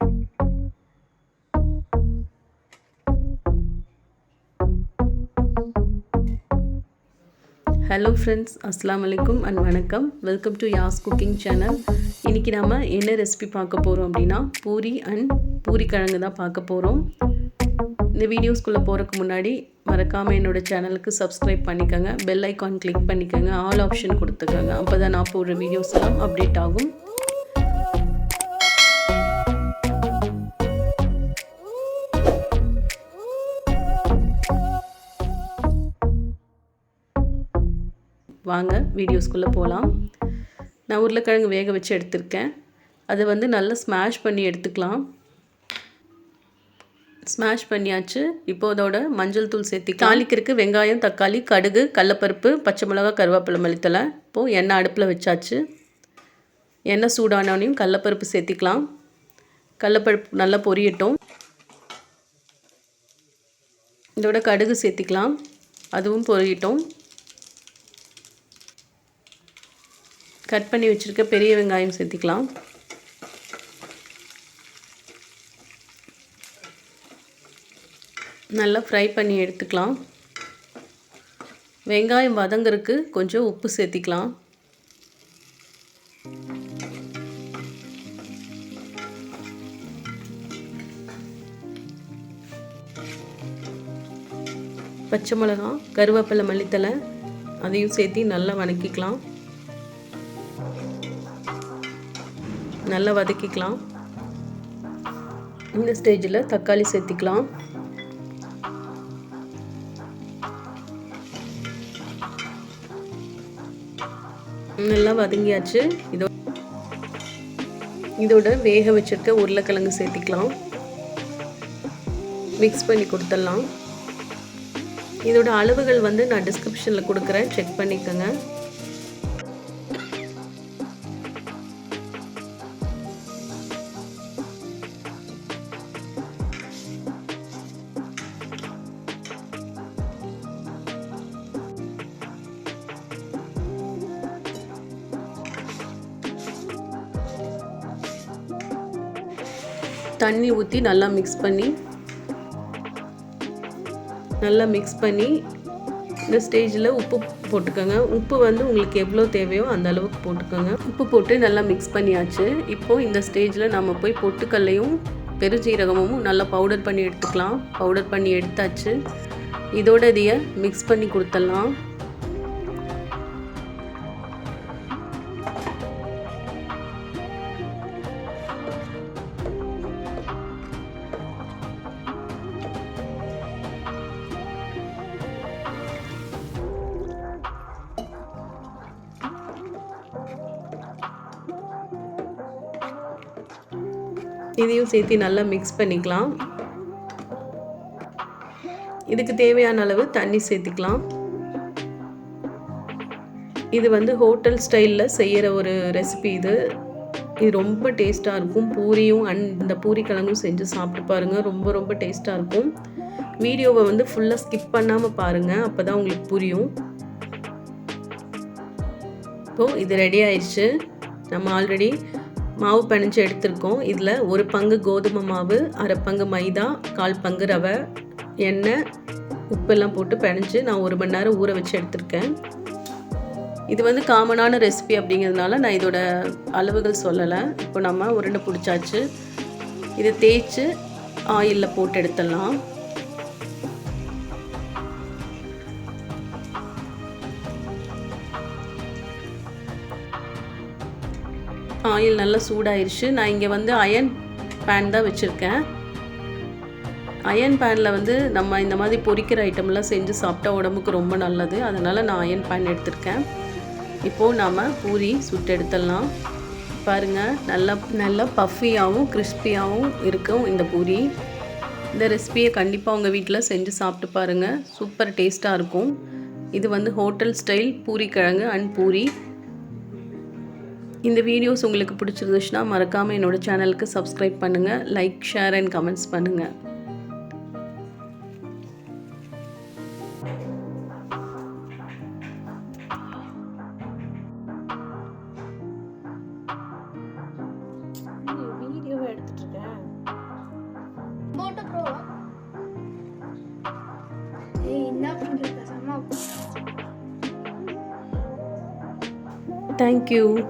Hello friends, அஸ்ஸலாமு அலைக்கும் and வணக்கம். Welcome to Yas cooking channel. இன்றைக்கி நம்ம என்ன ரெசிபி பார்க்க போகிறோம் அப்படின்னா பூரி அண்ட் பூரி கிழங்கு தான் பார்க்க போகிறோம். இந்த வீடியோஸ்குள்ளே போகிறதுக்கு முன்னாடி மறக்காமல் என்னோடய சேனலுக்கு சப்ஸ்கிரைப் பண்ணிக்கோங்க, பெல் ஐக்கான் கிளிக் பண்ணிக்கோங்க, ஆல் ஆப்ஷன் கொடுத்துக்கோங்க. அப்போ தான் நான் போடுற வீடியோஸ் எல்லாம் அப்டேட் ஆகும். வாங்க வீடியோஸ்குள்ளே போகலாம். நான் உருளைக்கிழங்கு வேக வச்சு எடுத்திருக்கேன். அதை நல்லா ஸ்மாஷ் பண்ணி எடுத்துக்கலாம். ஸ்மாஷ் பண்ணியாச்சு. இப்போ அதோட மஞ்சள் தூள் சேர்த்திக்கலாம். தாளிக்கிறதுக்கு வெங்காயம், தக்காளி, கடுகு, கடலப்பருப்பு, பச்சை மிளகா, கருவேப்பிலை, மல்லித்தழை. இப்போது எண்ணெய் அடுப்பில் வச்சாச்சு. எண்ணெய் சூடானோனையும் கடலப்பருப்பு சேர்த்திக்கலாம். கடலப்பருப்பு நல்லா பொரியட்டும். இதோட கடுகு சேர்த்திக்கலாம், அதுவும் பொரியட்டும். கட் பண்ணி வச்சுருக்க பெரிய வெங்காயம் சேர்த்திக்கலாம். நல்லா ஃப்ரை பண்ணி எடுத்துக்கலாம். வெங்காயம் வதங்கிறதுக்கு கொஞ்சம் உப்பு சேர்த்திக்கலாம். பச்சை மிளகா, கருவேப்பிலை, மல்லித்தழை அதையும் சேர்த்து நல்லா வதக்கிக்கலாம். நல்லா வதக்கிக்கலாம். இந்த ஸ்டேஜில் தக்காளி சேர்த்திக்கலாம். நல்லா வதங்கியாச்சு. இதோட வேக வச்சிருக்க உருளைக்கிழங்கு சேர்த்திக்கலாம். மிக்ஸ் பண்ணி கொடுத்துடலாம். இதோட அளவுகள் நான் டிஸ்கிரிப்ஷனில் கொடுக்குறேன், செக் பண்ணிக்கோங்க. தண்ணி ஊற்றி நல்லா மிக்ஸ் பண்ணி இந்த ஸ்டேஜில் உப்பு போட்டுக்கோங்க. உப்பு உங்களுக்கு எவ்வளோ தேவையோ அந்த அளவுக்கு போட்டுக்கோங்க. உப்பு போட்டு நல்லா மிக்ஸ் பண்ணியாச்சு. இப்போது இந்த ஸ்டேஜில் நம்ம போய் பொட்டுக்கல்லையும் பெருஞ்சீரகமும் நல்லா பவுடர் பண்ணி எடுத்துக்கலாம். பவுடர் பண்ணி எடுத்தாச்சு. இதோட இதையை மிக்ஸ் பண்ணி கொடுத்துடலாம். இதையும் சேர்த்து நல்லா மிக்ஸ் பண்ணிக்கலாம். இதுக்கு தேவையான அளவு தண்ணி சேர்த்துக்கலாம். இது ஹோட்டல் ஸ்டைலில் செய்கிற ஒரு ரெசிபி. இது ரொம்ப டேஸ்ட்டாக இருக்கும். பூரியும் இந்த பூரி கிழங்கும் செஞ்சு சாப்பிட்டு பாருங்கள். ரொம்ப ரொம்ப டேஸ்ட்டாக இருக்கும். வீடியோவை ஃபுல்லாக ஸ்கிப் பண்ணாமல் பாருங்கள், அப்போ தான் உங்களுக்கு புரியும். இப்போது இது ரெடி ஆயிடுச்சு. நம்ம ஆல்ரெடி மாவு பிணைஞ்சு எடுத்திருக்கோம். இதில் ஒரு பங்கு கோதுமை மாவு, அரை பங்கு மைதா, 1/4 பங்கு ரவை, எண்ணெய், உப்பெல்லாம் போட்டு பிணைஞ்சு நான் 1 மணி நேரம் ஊற வச்சு எடுத்திருக்கேன். இது காமனான ரெசிபி அப்படிங்கிறதுனால நான் இதோட அளவுகள் சொல்லலை. இப்போ நம்ம உருண்டை பிடிச்சாச்சு. இதை தேய்ச்சி ஆயிலில் போட்டு எடுத்துடலாம். ஆயில் நல்லா சூடாயிருச்சு. நான் இங்கே அயர்ன் பேன் தான் வச்சுருக்கேன். அயர்ன் பேனில் நம்ம இந்த மாதிரி பொரிக்கிற ஐட்டம்லாம் செஞ்சு சாப்பிட்டா உடம்புக்கு ரொம்ப நல்லது. அதனால் நான் அயர்ன் பேன் எடுத்திருக்கேன். இப்போது நாம் பூரி சுட்டு எடுத்துடலாம். பாருங்கள், நல்லா பஃபியாகவும் கிறிஸ்பியாகவும் இருக்கும் இந்த பூரி. இந்த ரெசிபியை கண்டிப்பாக உங்கள் வீட்டில் செஞ்சு சாப்பிட்டு பாருங்கள். சூப்பர் டேஸ்ட்டாக இருக்கும். இது ஹோட்டல் ஸ்டைல் பூரி கிழங்கு அண்ட் பூரி. இந்த வீடியோஸ் உங்களுக்கு பிடிச்சிருந்துச்சுன்னா மறக்காமல் என்னோடய சேனலுக்கு சப்ஸ்கிரைப் பண்ணுங்கள், லைக், ஷேர் அண்ட் கமெண்ட்ஸ் பண்ணுங்கள். வீடியோவை எடுத்துகிட்டு இருக்கேன். என்ன பண்ணுறது? தேங்க்யூ.